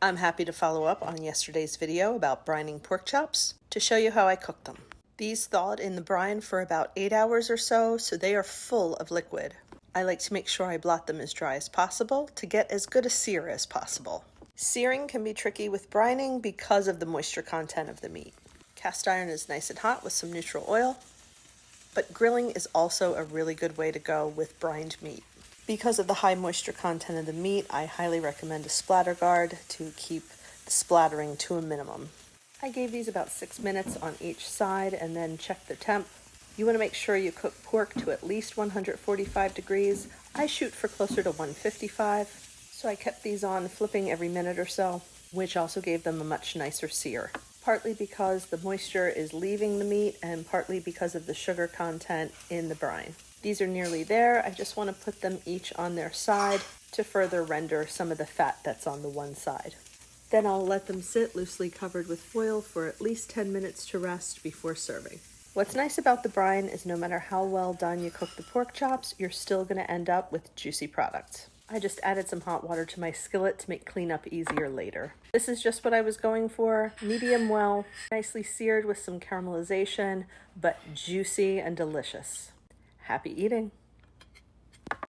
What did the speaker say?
I'm happy to follow up on yesterday's video about brining pork chops to show you how I cook them. These thawed in the brine for about 8 hours or so they are full of liquid. I like to make sure I blot them as dry as possible to get as good a sear as possible. Searing can be tricky with brining because of the moisture content of the meat. Cast iron is nice and hot with some neutral oil, but grilling is also a really good way to go with brined meat. Because of the high moisture content of the meat, I highly recommend a splatter guard to keep the splattering to a minimum. I gave these about 6 minutes on each side and then checked the temp. You want to make sure you cook pork to at least 145 degrees. I shoot for closer to 155, so I kept these on flipping every minute or so, which also gave them a much nicer sear. Partly because the moisture is leaving the meat and partly because of the sugar content in the brine. These are nearly there. I just want to put them each on their side to further render some of the fat that's on the one side. Then I'll let them sit loosely covered with foil for at least 10 minutes to rest before serving. What's nice about the brine is no matter how well done you cook the pork chops, you're still going to end up with juicy products. I just added some hot water to my skillet to make cleanup easier later. This is just what I was going for, medium well, nicely seared with some caramelization, but juicy and delicious. Happy eating!